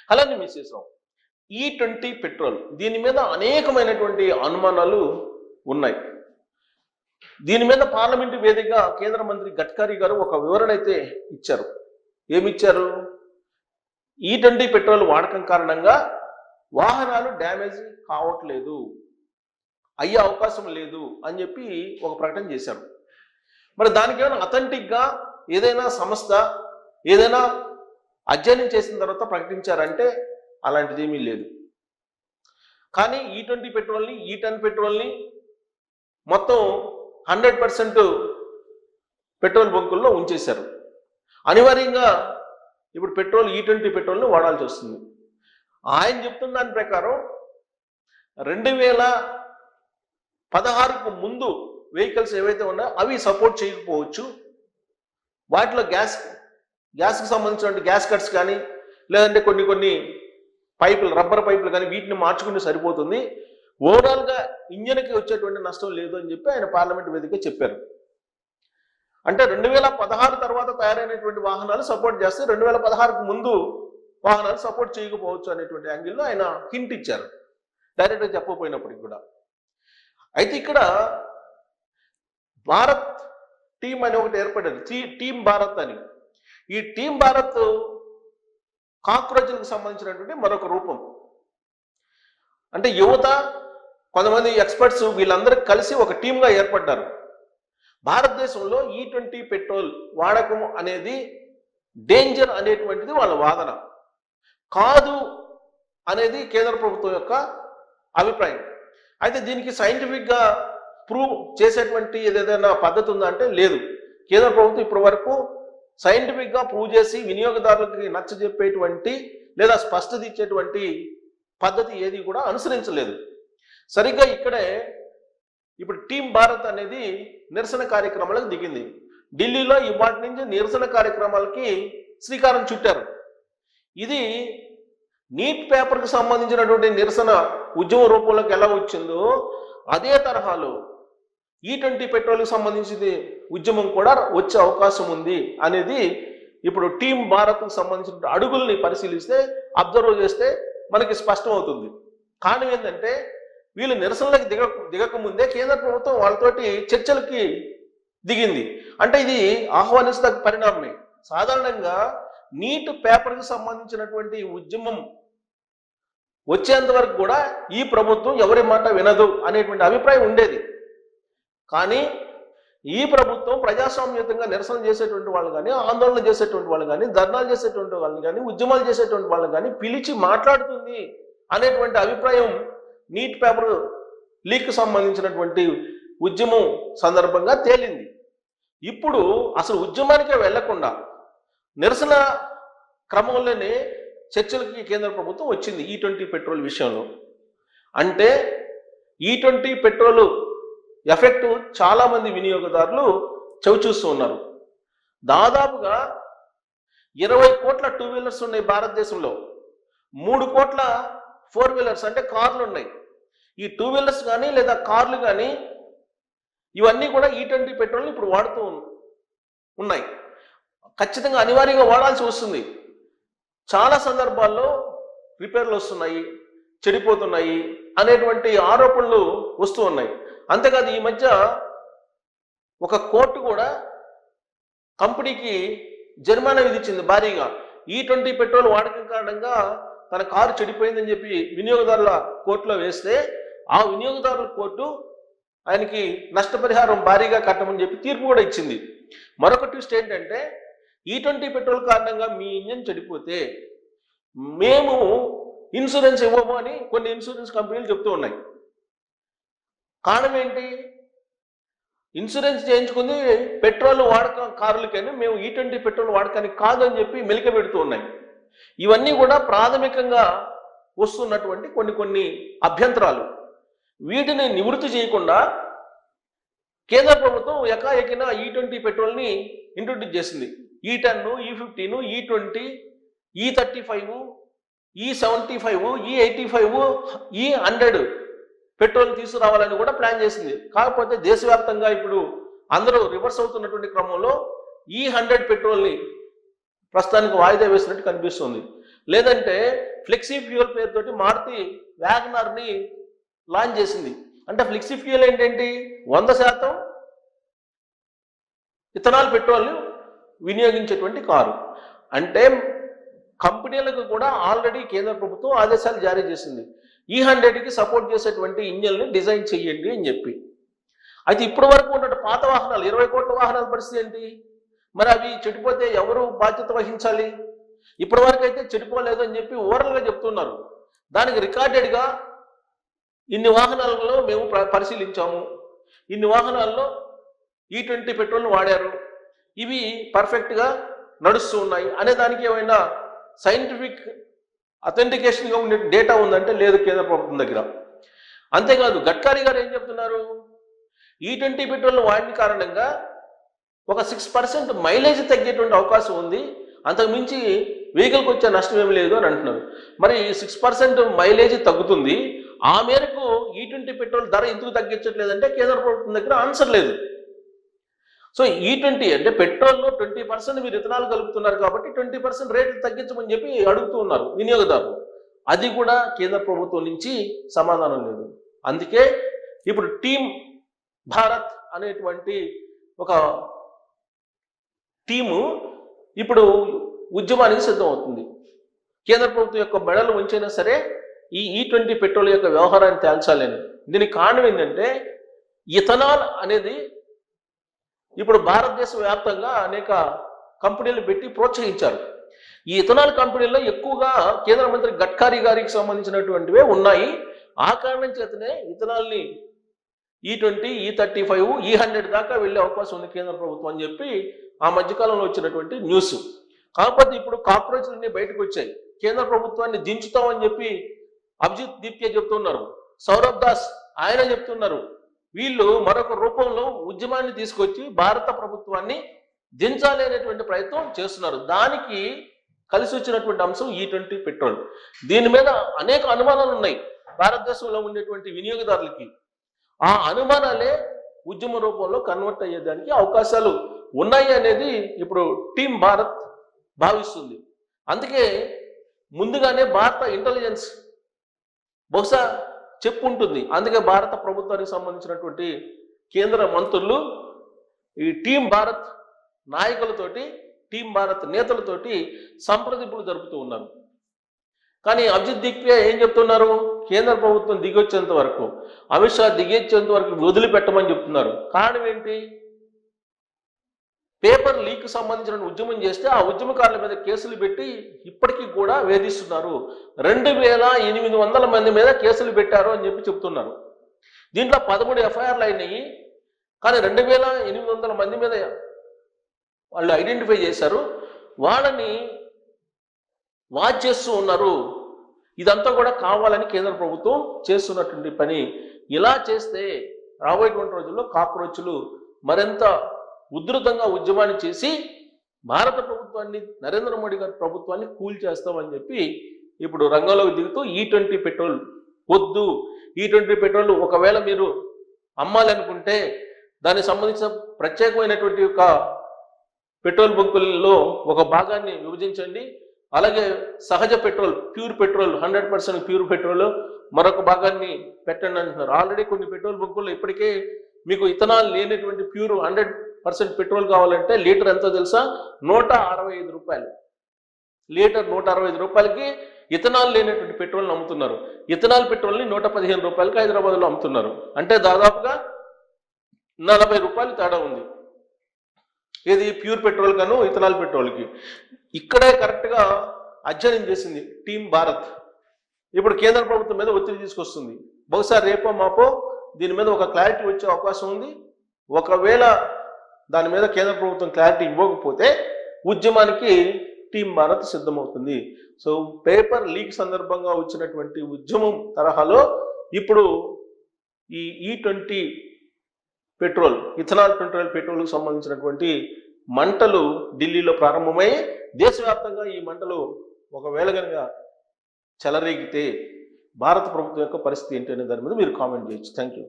అలానే మిసేసాం. E20 petrol దీని మీద అనేకమైనటువంటి అనుమానాలు ఉన్నాయి. దీని మీద పార్లమెంటు వేదికగా కేంద్ర మంత్రి గడ్కరీ గారు ఒక వివరణ అయితే ఇచ్చారు. ఏమిచ్చారు? E20 పెట్రోల్ వాడకం కారణంగా వాహనాలు డ్యామేజ్ కావట్లేదు, అయ్యే అవకాశం లేదు అని చెప్పి ఒక ప్రకటన చేశారు. మరి దానికి ఏమైనా అథెంటిక్గా ఏదైనా సంస్థ ఏదైనా అధ్యయనం చేసిన తర్వాత ప్రకటించారంటే అలాంటిది ఏమీ లేదు. కానీ E20 పెట్రోల్ని E10 పెట్రోల్ని మొత్తం 100% పెట్రోల్ బంకుల్లో ఉంచేశారు. అనివార్యంగా ఇప్పుడు E20 పెట్రోల్ని వాడాల్సి వస్తుంది. ఆయన చెప్తున్న దాని ప్రకారం 2016కు ముందు వెహికల్స్ ఏవైతే ఉన్నాయో అవి సపోర్ట్ చేయకపోవచ్చు. వాటిలో గ్యాస్కి సంబంధించిన గ్యాస్ కట్స్ కానీ లేదంటే కొన్ని పైపులు రబ్బర్ పైపులు కానీ వీటిని మార్చుకుంటే సరిపోతుంది, ఓవరాల్గా ఇంజన్కి వచ్చేటువంటి నష్టం లేదు అని చెప్పి ఆయన పార్లమెంట్ వేదికగా చెప్పారు. అంటే 2016 తర్వాత తయారైనటువంటి వాహనాలు సపోర్ట్ చేస్తే 2016కు ముందు వాహనాలు సపోర్ట్ చేయకపోవచ్చు అనేటువంటి యాంగిల్లో ఆయన హింట్ ఇచ్చారు, డైరెక్ట్గా చెప్పకపోయినప్పటికి కూడా. అయితే ఇక్కడ భారత్ టీం అని ఒకటి ఏర్పడింది, టీం భారత్ అని. ఈ టీం భారత్ కాక్రోచ్లకు సంబంధించినటువంటి మరొక రూపం. అంటే యువత, కొంతమంది ఎక్స్పర్ట్స్ వీళ్ళందరూ కలిసి ఒక టీంగా ఏర్పడ్డారు. భారతదేశంలో E20 పెట్రోల్ వాడకం అనేది డేంజర్ అనేటువంటిది వాళ్ళ వాదన కాదు అనేది కేంద్ర ప్రభుత్వం యొక్క అభిప్రాయం. అయితే దీనికి సైంటిఫిక్గా ప్రూవ్ చేసేటువంటి ఏదైనా పద్ధతి ఉందా అంటే లేదు. కేంద్ర ప్రభుత్వం ఇప్పటి వరకు సైంటిఫిక్గా ప్రూవ్ చేసి వినియోగదారులకి నచ్చజెప్పేటువంటి లేదా స్పష్టత ఇచ్చేటువంటి పద్ధతి ఏది కూడా అనుసరించలేదు. సరిగ్గా ఇక్కడే ఇప్పుడు టీం భారత్ అనేది నిరసన కార్యక్రమాలకు దిగింది. ఢిల్లీలో ఇవాటి నుంచి నిరసన కార్యక్రమాలకి శ్రీకారం చుట్టారు. ఇది నీట్ పేపర్కి సంబంధించినటువంటి నిరసన ఉద్యమ రూపంలోకి ఎలా వచ్చిందో అదే తరహాలో E20 పెట్రోల్కి సంబంధించిన ఉద్యమం కూడా వచ్చే అవకాశం ఉంది అనేది ఇప్పుడు టీం భారత్కు సంబంధించిన అడుగుల్ని పరిశీలిస్తే, అబ్జర్వ్ చేస్తే మనకి స్పష్టం అవుతుంది. కారణం ఏంటంటే వీళ్ళు నిరసనలకు దిగకముందే కేంద్ర ప్రభుత్వం వాళ్ళతోటి చర్చలకి దిగింది. అంటే ఇది ఆహ్వానించదగ్గ పరిణామమే. సాధారణంగా నీట్ పేపర్కి సంబంధించినటువంటి ఉద్యమం వచ్చేంత వరకు కూడా ఈ ప్రభుత్వం ఎవరి మాట వినదు అనేటువంటి అభిప్రాయం ఉండేది. కానీ ఈ ప్రభుత్వం ప్రజాస్వామ్యతంగా నిరసన చేసేటువంటి వాళ్ళు కానీ, ఆందోళన చేసేటువంటి వాళ్ళు కానీ, ధర్నాలు చేసేటువంటి వాళ్ళని కానీ, ఉద్యమాలు చేసేటువంటి వాళ్ళని కానీ పిలిచి మాట్లాడుతుంది అనేటువంటి అభిప్రాయం నీట్ పేపర్ లీక్కి సంబంధించినటువంటి ఉద్యమం సందర్భంగా తేలింది. ఇప్పుడు అసలు ఉద్యమానికే వెళ్లకుండా నిరసన క్రమంలోనే చర్చలకి కేంద్ర ప్రభుత్వం వచ్చింది E20 పెట్రోల్ విషయంలో. అంటే E20 పెట్రోల్ ఎఫెక్ట్ చాలామంది వినియోగదారులు చవిచూస్తూ ఉన్నారు. దాదాపుగా 20 కోట్ల 2 వీలర్స్ ఉన్నాయి భారతదేశంలో, 3 కోట్ల 4 వీలర్స్ అంటే కార్లు ఉన్నాయి. ఈ 2 వీలర్స్ కానీ లేదా కార్లు కానీ ఇవన్నీ కూడా E20 పెట్రోల్ని ఇప్పుడు వాడుతూ ఉన్నాయి. ఖచ్చితంగా అనివార్యంగా వాడాల్సి వస్తుంది. చాలా సందర్భాల్లో రిపేర్లు వస్తున్నాయి, చెడిపోతున్నాయి అనేటువంటి ఆరోపణలు వస్తూ ఉన్నాయి. అంతేకాదు ఈ మధ్య ఒక కోర్టు కూడా కంపెనీకి జరిమానా విధించింది భారీగా. E20 పెట్రోల్ వాడకం కారణంగా తన కారు చెడిపోయిందని చెప్పి వినియోగదారుల కోర్టులో వేస్తే ఆ వినియోగదారుల కోర్టు ఆయనకి నష్టపరిహారం భారీగా కట్టమని చెప్పి తీర్పు కూడా ఇచ్చింది. మరొక ట్విస్ట్ ఏంటంటే E20 పెట్రోల్ కారణంగా మీ ఇంజన్ చెడిపోతే మేము ఇన్సూరెన్స్ ఇవ్వము అని కొన్ని ఇన్సూరెన్స్ కంపెనీలు చెప్తూ ఉన్నాయి. కారణం ఏంటి? ఇన్సూరెన్స్ చేయించుకుంది పెట్రోల్ వాడక కారులకైనా, మేము E20 పెట్రోల్ వాడకానికి కాదని చెప్పి మెలిక పెడుతూ ఉన్నాయి. ఇవన్నీ కూడా ప్రాథమికంగా వస్తున్నటువంటి కొన్ని అభ్యంతరాలు. వీటిని నివృత్తి చేయకుండా కేంద్ర ప్రభుత్వం ఎకాఎకిన E20 పెట్రోల్ని ఇంట్రొడ్యూస్ చేసింది. E10, E15, E20, E35, E75, E85, E100 petrol తీసుకురావాలని కూడా ప్లాన్ చేసింది. కాకపోతే దేశవ్యాప్తంగా ఇప్పుడు అందరూ రివర్స్ అవుతున్నటువంటి క్రమంలో E100 పెట్రోల్ని ప్రస్తుతానికి వాయిదా వేసినట్టు కనిపిస్తుంది. లేదంటే ఫ్లెక్సీ ఫ్యూయల్ పేరుతోటి మారుతి వ్యాగనార్ని లాంచ్ చేసింది. అంటే ఫ్లెక్సీ ఫ్యూయల్ ఏంటంటే 100% ఇథనాల్ పెట్రోల్ని వినియోగించేటువంటి కారు. అంటే కంపెనీలకు కూడా ఆల్రెడీ కేంద్ర ప్రభుత్వం ఆదేశాలు జారీ చేసింది, E100కి సపోర్ట్ చేసేటువంటి ఇంజన్లు డిజైన్ చెయ్యండి అని చెప్పి. అయితే ఇప్పటి వరకు ఉన్న పాత వాహనాలు 20 కోట్ల వాహనాల పరిస్థితి ఏంటి? మరి అవి చెడిపోతే ఎవరు బాధ్యత వహించాలి? ఇప్పటి వరకు అయితే చెడిపోలేదు అని చెప్పి ఓవరాల్గా చెప్తున్నారు. దానికి రికార్డెడ్గా ఇన్ని వాహనాలలో మేము పరిశీలించాము, ఇన్ని వాహనాల్లో E20 పెట్రోల్ను వాడారు, ఇవి పర్ఫెక్ట్గా నడుస్తూ ఉన్నాయి అనే దానికి ఏమైనా సైంటిఫిక్ అథెంటికేషన్గా ఉండే డేటా ఉందంటే లేదు కేంద్ర ప్రభుత్వం దగ్గర. అంతేకాదు గడ్కరీ గారు ఏం చెప్తున్నారు, E20 పెట్రోల్ను వాడిన కారణంగా ఒక 6% మైలేజ్ తగ్గేటువంటి అవకాశం ఉంది, అంతకు మించి వెహికల్కి వచ్చే నష్టం ఏమి లేదు అని అంటున్నారు. మరి 6% మైలేజ్ తగ్గుతుంది, ఆ మేరకు E20 పెట్రోల్ ధర ఎందుకు తగ్గించట్లేదంటే కేంద్ర ప్రభుత్వం దగ్గర ఆన్సర్ లేదు. సో E20 అంటే పెట్రోల్లో 20% మీరు ఇథనాల్ కలుపుతున్నారు కాబట్టి 20% రేట్లు తగ్గించమని చెప్పి అడుగుతూ ఉన్నారు వినియోగదారులు. అది కూడా కేంద్ర ప్రభుత్వం నుంచి సమాధానం లేదు. అందుకే ఇప్పుడు టీమ్ భారత్ అనేటువంటి ఒక టీము ఇప్పుడు ఉద్యమానికి సిద్ధమవుతుంది. కేంద్ర ప్రభుత్వం యొక్క మెడలు ఉంచైనా సరే ఈ E20 పెట్రోల్ యొక్క వ్యవహారాన్ని తేల్చాలని. దీనికి కారణం ఏంటంటే ఇథనాల్ అనేది ఇప్పుడు భారతదేశ వ్యాప్తంగా అనేక కంపెనీలు పెట్టి ప్రోత్సహించారు. ఈ ఇథనాల్ కంపెనీల్లో ఎక్కువగా కేంద్ర మంత్రి గడ్కరీ గారికి సంబంధించినటువంటివే ఉన్నాయి. ఆ కారణం చేతనే ఇథనాల్ని E20, E35, E100 దాకా వెళ్ళే అవకాశం ఉంది కేంద్ర ప్రభుత్వం అని చెప్పి ఆ మధ్యకాలంలో వచ్చినటువంటి న్యూస్. కాకపోతే ఇప్పుడు కాక్రోచ్లన్నీ బయటకు వచ్చాయి. కేంద్ర ప్రభుత్వాన్ని దించుతామని చెప్పి అభిజిత్ దీప్కే చెప్తున్నారు, సౌరభ్ దాస్ ఆయన చెప్తున్నారు. వీళ్ళు మరొక రూపంలో ఉద్యమాన్ని తీసుకొచ్చి భారత ప్రభుత్వాన్ని దించాలి అనేటువంటి ప్రయత్నం చేస్తున్నారు. దానికి కలిసి వచ్చినటువంటి అంశం E20 పెట్రోల్. దీని మీద అనేక అనుమానాలు ఉన్నాయి భారతదేశంలో ఉండేటువంటి వినియోగదారులకి. ఆ అనుమానాలే ఉద్యమ రూపంలో కన్వర్ట్ అయ్యేదానికి అవకాశాలు ఉన్నాయి అనేది ఇప్పుడు టీమ్ భారత్ భావిస్తుంది. అందుకే ముందుగానే భారత ఇంటెలిజెన్స్ బహుశా చెప్పుంటుంది. అందుకే భారత ప్రభుత్వానికి సంబంధించినటువంటి కేంద్ర మంత్రులు ఈ టీం భారత్ నాయకులతోటి, టీం భారత్ నేతలతోటి సంప్రదింపులు జరుపుతూ ఉన్నారు. కానీ అభిజిత్ దీప్కే ఏం చెప్తున్నారు, కేంద్ర ప్రభుత్వం దిగొచ్చేంత వరకు, అమిత్ షా దిగొచ్చేంత వరకు వదిలిపెట్టమని చెప్తున్నారు. కారణం ఏంటి? పేపర్ లీక్ సంబంధించిన ఉద్యమం చేస్తే ఆ ఉద్యమకారుల మీద కేసులు పెట్టి ఇప్పటికీ కూడా వేధిస్తున్నారు. 2800 మంది మీద కేసులు పెట్టారు అని చెప్పి చెప్తున్నారు. దీంట్లో 13 ఎఫ్ఐఆర్లు అయినాయి. కానీ 2800 మంది మీద వాళ్ళు ఐడెంటిఫై చేశారు, వాళ్ళని వాచ్ చేస్తూ ఉన్నారు. ఇదంతా కూడా కావాలని కేంద్ర ప్రభుత్వం చేస్తున్నటువంటి పని. ఇలా చేస్తే రాబోయేటువంటి రోజుల్లో కాక్రోచ్లు మరింత ఉధృతంగా ఉద్యమాన్ని చేసి భారత ప్రభుత్వాన్ని, నరేంద్ర మోడీ గారి ప్రభుత్వాన్ని కూల్ చేస్తామని చెప్పి ఇప్పుడు రంగంలోకి దిగుతూ E20 పెట్రోల్ వద్దు, E20 పెట్రోల్ ఒకవేళ మీరు అమ్మాలనుకుంటే దానికి సంబంధించిన ప్రత్యేకమైనటువంటి ఒక పెట్రోల్ బంకుల్లో ఒక భాగాన్ని విభజించండి, అలాగే సహజ petrol, pure petrol, 100% pure petrol మరొక భాగాన్ని పెట్టండి అంటున్నారు. ఆల్రెడీ కొన్ని పెట్రోల్ బంకుల్లో ఇప్పటికే మీకు ఇథనాల్ లేనటువంటి ప్యూర్ 100% పెట్రోల్ కావాలంటే లీటర్ ఎంతో తెలుసా? 165 రూపాయలు. లీటర్ 165 రూపాయలకి ఇథనాల్ లేనటువంటి పెట్రోల్ని అమ్ముతున్నారు. ఇథనాల్ పెట్రోల్ని 115 రూపాయలకి హైదరాబాద్లో అమ్ముతున్నారు. అంటే దాదాపుగా 40 రూపాయలు తేడా ఉంది. ఇది ప్యూర్ పెట్రోల్ గాను ఇథనాల్ పెట్రోల్కి. ఇక్కడే కరెక్ట్గా అధ్యయనం చేసింది టీమ్ భారత్. ఇప్పుడు కేంద్ర ప్రభుత్వం మీద ఒత్తిడి తీసుకొస్తుంది. బహుశా రేపో మాపో దీని మీద ఒక క్లారిటీ వచ్చే అవకాశం ఉంది. ఒకవేళ దాని మీద కేంద్ర ప్రభుత్వం క్లారిటీ ఇవ్వకపోతే ఉద్యమానికి టీమ్ భారత్ సిద్ధమవుతుంది. సో పేపర్ లీక్ సందర్భంగా వచ్చినటువంటి ఉద్యమం తరహాలో ఇప్పుడు ఈ E20 పెట్రోల్, ఇథనాల్ పెట్రోల్కి సంబంధించినటువంటి మంటలు ఢిల్లీలో ప్రారంభమై దేశవ్యాప్తంగా ఈ మంటలు ఒకవేళ కనుక చెలరేగితే భారత ప్రభుత్వం యొక్క పరిస్థితి ఏంటి అనే దాని మీద మీరు కామెంట్ చేయొచ్చు. Thank you.